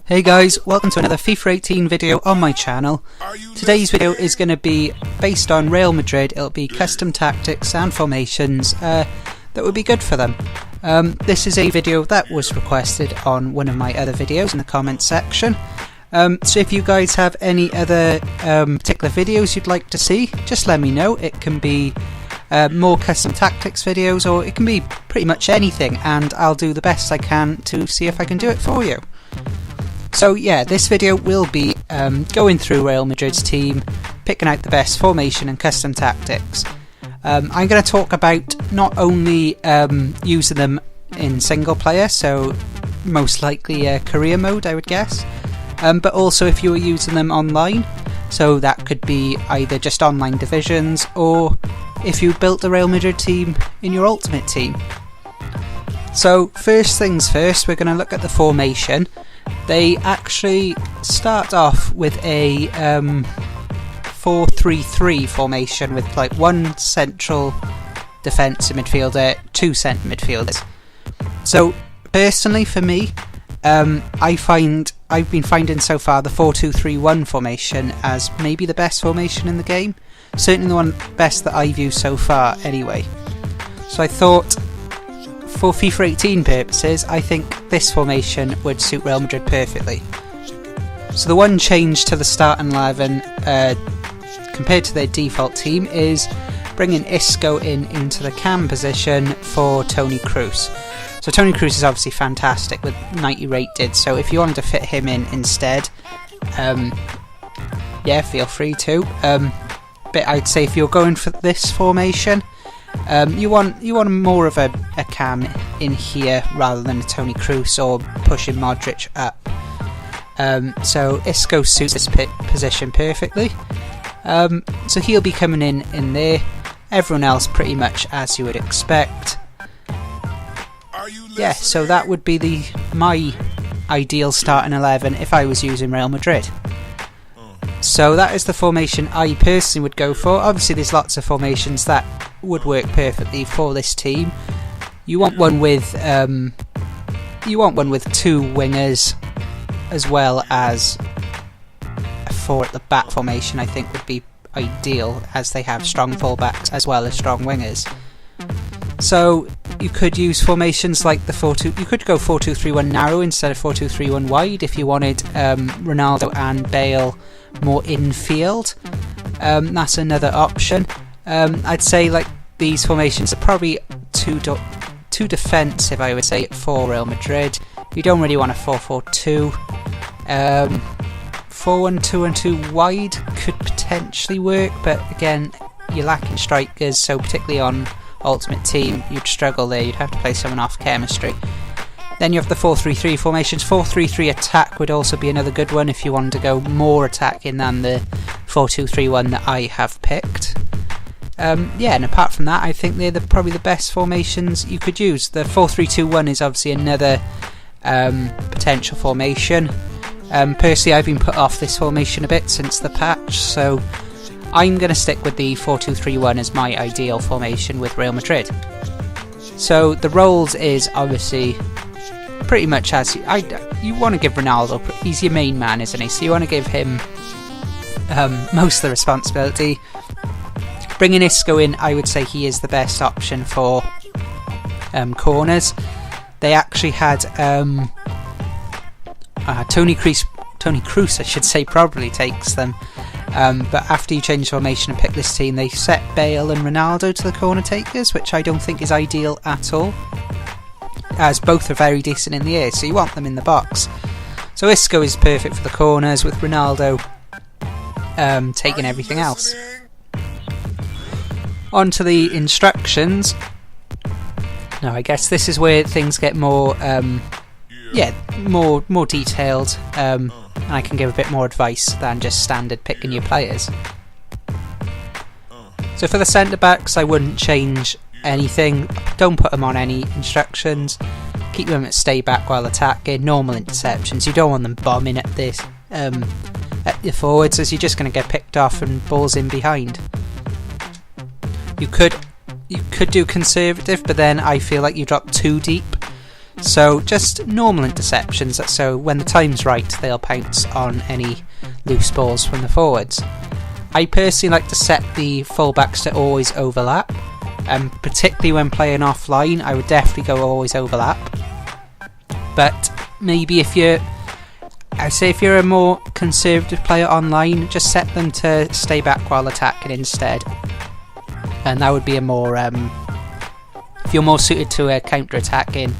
Hey guys, welcome to another FIFA 18 video on my channel. Today's video is going to be based on Real Madrid. It'll be custom tactics and formations that would be good for them. This is a video that was requested on one of my other videos in the comments section. So if you guys have any other particular videos you'd like to see, just let me know. It can be more custom tactics videos, or it can be pretty much anything, and I'll do the best I can to see if I can do it for you. So yeah, this video will be going through Real Madrid's team, picking out the best formation and custom tactics. I'm going to talk about not only using them in single player, so most likely career mode I would guess, but also if you were using them online, so that could be either just online divisions or if you built the Real Madrid team in your ultimate team. So first things first, we're going to look at the formation. They actually start off with a 4-3-3 formation with like one central defensive midfielder, two centre midfielders. So personally for me, I've been finding so far the 4-2-3-1 formation as maybe the best formation in the game. Certainly the one best that I've used so far anyway. So I thought, for FIFA 18 purposes, I think this formation would suit Real Madrid perfectly. So the one change to the starting 11 compared to their default team is bringing Isco into the cam position for Toni Kroos. So Toni Kroos is obviously fantastic with 90 rated, so if you wanted to fit him in instead, yeah, feel free to. But I'd say if you're going for this formation, you want more of a cam in here rather than a Toni Kroos or pushing Modric up. So Isco suits this position perfectly. So he'll be coming in there. Everyone else pretty much as you would expect. Yeah, so that would be my ideal starting 11 if I was using Real Madrid. So that is the formation I personally would go for. Obviously there's lots of formations that would work perfectly for this team. You want one with two wingers as well as a 4 at the back formation. I think would be ideal, as they have strong fullbacks as well as strong wingers. So you could use formations like the 4-2. You could go 4-2-3-1 narrow instead of 4-2-3-1 wide if you wanted Ronaldo and Bale more infield. That's another option. I'd say like these formations are probably too defensive, I would say, for Real Madrid. You don't really want a 4-4-2. 4-1-2-1-2 wide could potentially work, but again, you're lacking strikers, so particularly on Ultimate Team, you'd struggle there. You'd have to play someone off chemistry. Then you have the 4-3-3 formations. 4-3-3 attack would also be another good one if you wanted to go more attacking than the 4-2-3-1 that I have picked. Yeah, and apart from that, I think they're probably the best formations you could use. The 4-3-2-1 is obviously another potential formation. Personally, I've been put off this formation a bit since the patch, so I'm going to stick with the 4-2-3-1 as my ideal formation with Real Madrid. So the roles is obviously pretty much as you want to give Ronaldo. He's your main man, isn't he? So you want to give him most of the responsibility. Bringing Isco in, I would say he is the best option for corners. They actually had Toni Kroos, I should say, probably takes them. But after you change formation and pick this team, they set Bale and Ronaldo to the corner takers, which I don't think is ideal at all, as both are very decent in the air, so you want them in the box. So Isco is perfect for the corners, with Ronaldo taking everything else. On to the instructions. Now I guess this is where things get more more detailed, and I can give a bit more advice than just standard picking your players. So for the centre backs, I wouldn't change anything. Don't put them on any instructions. Keep them at stay back while attacking. Normal interceptions. You don't want them bombing at this at your forwards, as you're just going to get picked off and balls in behind. You could do conservative, but then I feel like you drop too deep. So just normal interceptions, so when the time's right they'll pounce on any loose balls from the forwards. I personally like to set the fullbacks to always overlap, and particularly when playing offline I would definitely go always overlap. But maybe if you're a more conservative player online, just set them to stay back while attacking instead, and that would be a more if you're more suited to a counter-attacking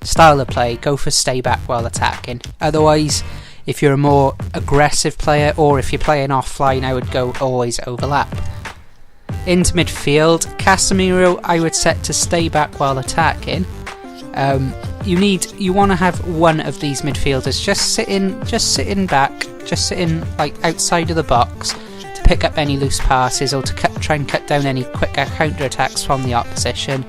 style of play, go for stay back while attacking. Otherwise, if you're a more aggressive player or if you're playing offline, I would go always overlap. Into midfield, Casemiro I would set to stay back while attacking. You want to have one of these midfielders just sitting back, like outside of the box to pick up any loose passes or to try and cut down any quicker counter attacks from the opposition.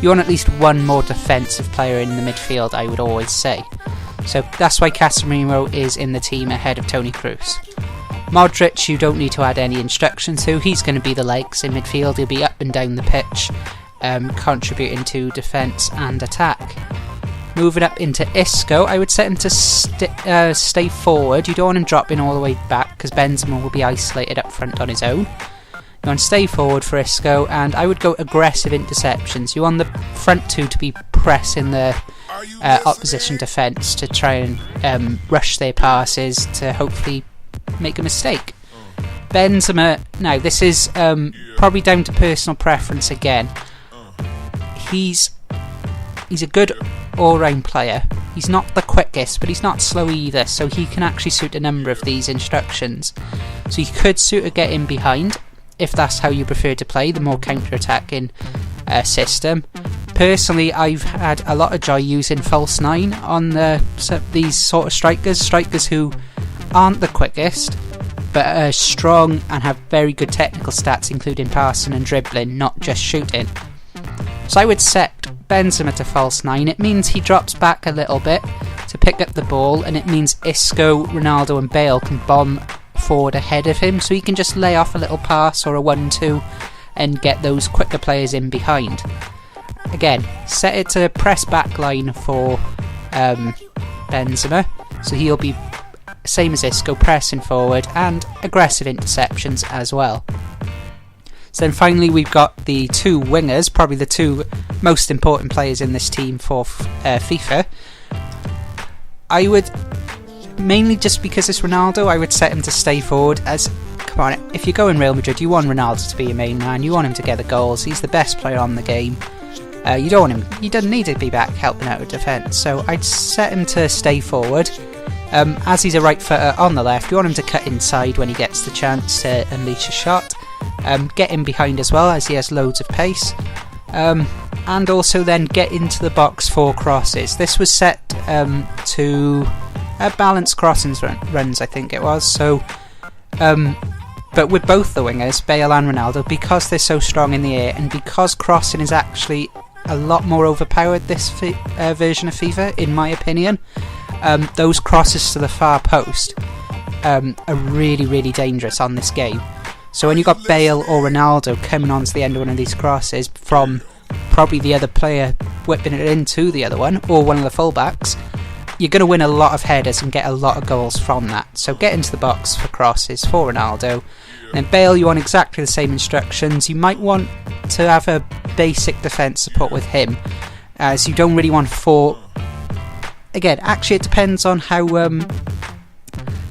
You want at least one more defensive player in the midfield, I would always say. So that's why Casemiro is in the team ahead of Toni Kroos. Modric you don't need to add any instructions to, he's going to be the legs in midfield, he'll be up and down the pitch, contributing to defence and attack. Moving up into Isco, I would set him to stay forward. You don't want him dropping all the way back because Benzema will be isolated up front on his own. You want to stay forward for Isco, and I would go aggressive interceptions. You want the front two to be pressing the opposition defence to try and rush their passes to hopefully make a mistake. Benzema, now this is probably down to personal preference again. He's a good all-round player. He's not the quickest, but he's not slow either, so he can actually suit a number of these instructions. So he could suit a get in behind, if that's how you prefer to play, the more counter-attacking system. Personally, I've had a lot of joy using false 9 on these sort of strikers who aren't the quickest, but are strong and have very good technical stats, including passing and dribbling, not just shooting. So I would set Benzema to false 9. It means he drops back a little bit to pick up the ball, and it means Isco, Ronaldo and Bale can bomb forward ahead of him, so he can just lay off a little pass or a 1-2 and get those quicker players in behind. Again, set it to press back line for Benzema, so he'll be same as Isco, pressing forward and aggressive interceptions as well. So then finally we've got the two wingers, probably the two most important players in this team for FIFA. I would, mainly just because it's Ronaldo, I would set him to stay forward. As, come on, if you go in Real Madrid, you want Ronaldo to be your main man, you want him to get the goals, he's the best player on the game. You don't want him, he doesn't need to be back helping out with defence, so I'd set him to stay forward. As he's a right footer on the left, you want him to cut inside when he gets the chance to unleash a shot. Get in behind as well, as he has loads of pace. And also then get into the box for crosses. This was set to balanced crossings runs, I think it was. So, but with both the wingers, Bale and Ronaldo, because they're so strong in the air, and because crossing is actually a lot more overpowered this version of FIFA, in my opinion, those crosses to the far post are really, really dangerous on this game. So when you've got Bale or Ronaldo coming onto the end of one of these crosses from probably the other player whipping it into the other one, or one of the fullbacks, you're going to win a lot of headers and get a lot of goals from that. So get into the box for crosses for Ronaldo. And then Bale, you want exactly the same instructions. You might want to have a basic defence support with him, as you don't really want four. Again, actually it depends on how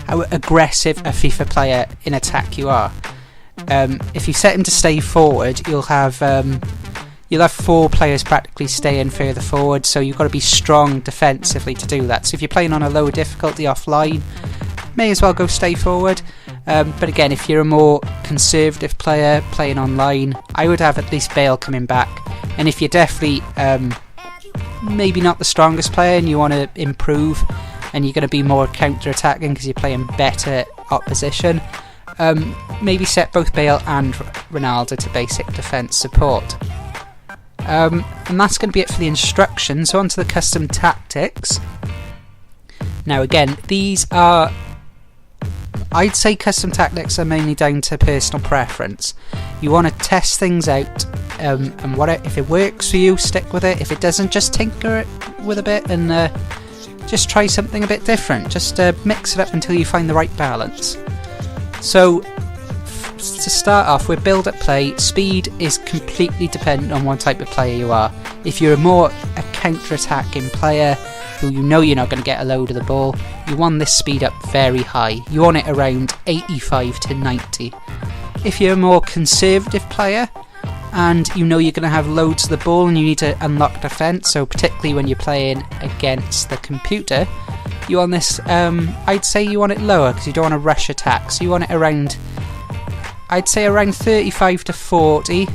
aggressive a FIFA player in attack you are. If you set him to stay forward, you'll have four players practically staying further forward, so you've got to be strong defensively to do that. So if you're playing on a lower difficulty offline, may as well go stay forward. But again, if you're a more conservative player playing online, I would have at least Bale coming back. And if you're definitely maybe not the strongest player and you want to improve and you're going to be more counter-attacking because you're playing better opposition, maybe set both Bale and Ronaldo to basic defence support. And that's going to be it for the instructions. So on to the custom tactics. Now again, these are I'd say custom tactics are mainly down to personal preference. You want to test things out, and if it works for you, stick with it. If it doesn't, just tinker it with a bit and just try something a bit different. Just mix it up until you find the right balance. So to start off with build-up play, speed is completely dependent on what type of player you are. If you're more a counter-attacking player who you know you're not going to get a load of the ball, you want this speed up very high. You want it around 85 to 90. If you're a more conservative player and you know you're going to have loads of the ball and you need to unlock defense, so particularly when you're playing against the computer, you want this, I'd say you want it lower because you don't want to rush attack. So you want it around, I'd say around 35 to 40.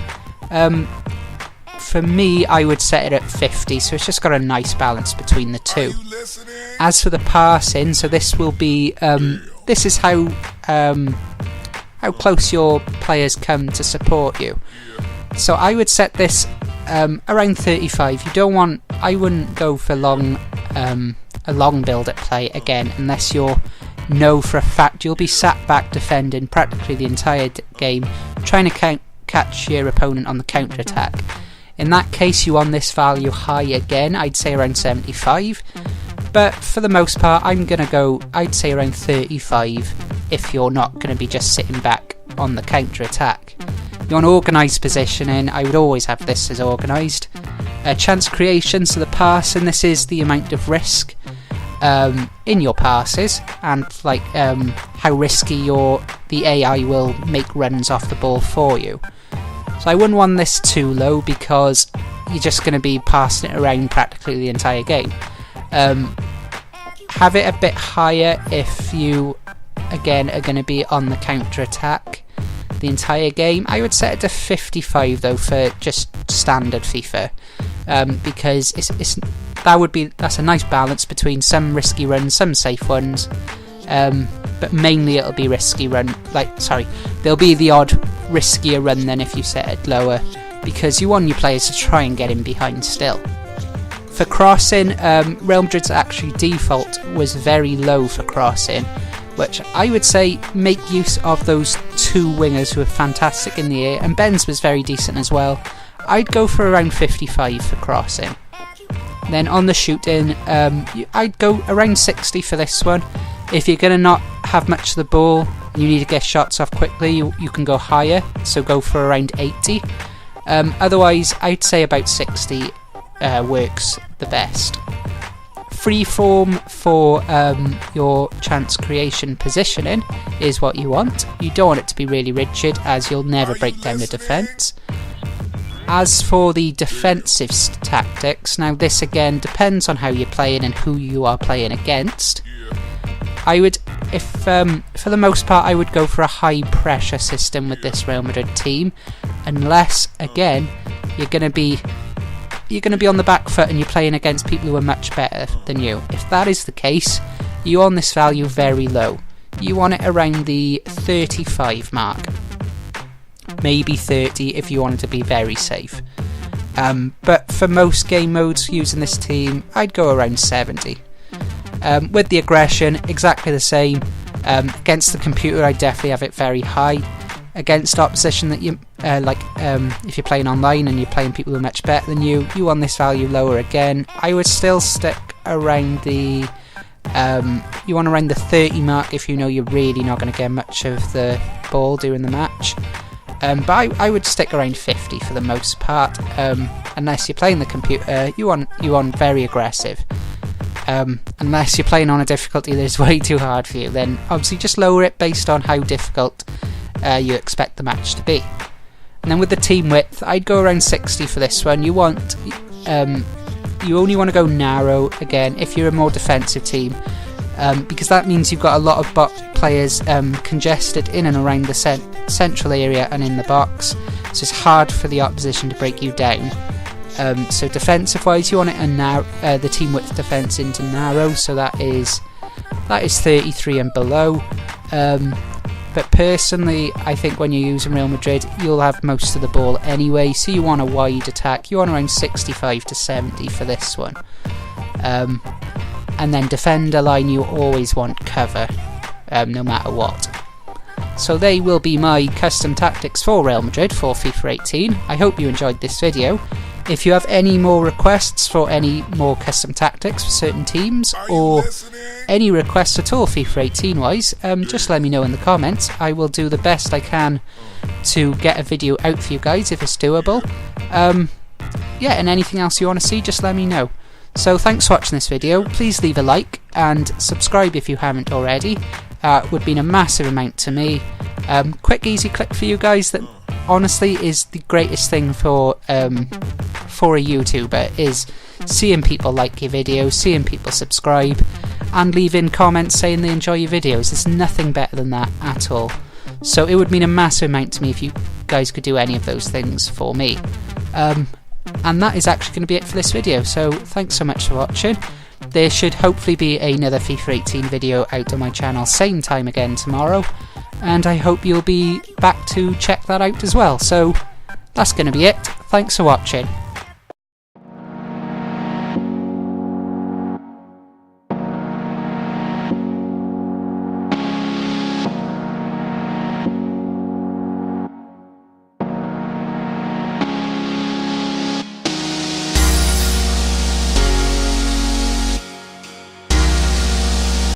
For me, I would set it at 50, so it's just got a nice balance between the two. As for the passing, so this will be, this is how close your players come to support you. So I would set this around 35. You don't want, I wouldn't go for a long build-up play again, unless you know for a fact you'll be sat back defending practically the entire game, trying to catch your opponent on the counter-attack. In that case, you want this value high again, I'd say around 75. But for the most part, I'm going to go, I'd say around 35 if you're not going to be just sitting back on the counter-attack. You want organised positioning, I would always have this as organised. Chance creation, so the pass, and this is the amount of risk in your passes, and like how risky the AI will make runs off the ball for you. So I wouldn't want this too low because you're just going to be passing it around practically the entire game. Have it a bit higher if you, again, are going to be on the counter-attack the entire game. I would set it to 55 though for just standard FIFA, because that's a nice balance between some risky runs, some safe ones, but mainly it'll be risky run. There'll be the odd riskier run then if you set it lower, because you want your players to try and get in behind still. For crossing, Real Madrid's actually default was very low for crossing, which I would say make use of those two wingers who are fantastic in the air, and Ben's was very decent as well. I'd go for around 55 for crossing. Then on the shooting, I'd go around 60 for this one. If you're going to not have much of the ball and you need to get shots off quickly, you can go higher, so go for around 80. Otherwise, I'd say about 60 works the best. Freeform for your chance creation positioning is what you want. You don't want it to be really rigid, as you'll never break down the defence. As for the defensive tactics, now this again depends on how you're playing and who you are playing against. I would, for the most part, I would go for a high pressure system with this Real Madrid team, unless again you're going to be on the back foot and you're playing against people who are much better than you. If that is the case, you want this value very low. You want it around the 35 mark. Maybe 30 if you want it to be very safe. But for most game modes using this team, I'd go around 70. With the aggression, exactly the same. Against the computer, I definitely have it very high. Against opposition that you if you're playing online and you're playing people who are much better than you want this value lower again. I would still stick around the you want around the 30 mark if you know you're really not going to get much of the ball during the match. But I would stick around 50 for the most part. Unless you're playing the computer, you want very aggressive. Unless you're playing on a difficulty that is way too hard for you, then obviously just lower it based on how difficult you expect the match to be. And then with the team width, I'd go around 60 for this one. You only want to go narrow again if you're a more defensive team, because that means you've got a lot of players congested in and around the central area and in the box, so it's hard for the opposition to break you down. So defensive wise, you want it the team width defense into narrow, so that is 33 and below. But personally, I think when you're using Real Madrid, you'll have most of the ball anyway, so you want a wide attack. You want around 65 to 70 for this one. And then defender line, you always want cover. no matter what. So they will be my custom tactics for Real Madrid for FIFA 18. I hope you enjoyed this video. If you have any more requests for any more custom tactics for certain teams, or any requests at all FIFA 18 wise, just let me know in the comments. I will do the best I can to get a video out for you guys if it's doable. Yeah, and anything else you want to see, just let me know. So thanks for watching this video. Please leave a like and subscribe if you haven't already. It would mean a massive amount to me. Quick easy click for you guys that honestly is the greatest thing for a YouTuber, is seeing people like your videos, seeing people subscribe and leaving comments saying they enjoy your videos. There's nothing better than that at all. So it would mean a massive amount to me if you guys could do any of those things for me. And that is actually going to be it for this video, so thanks so much for watching. There should hopefully be another FIFA 18 video out on my channel same time again tomorrow, and I hope you'll be back to check that out as well. So that's going to be it. Thanks for watching.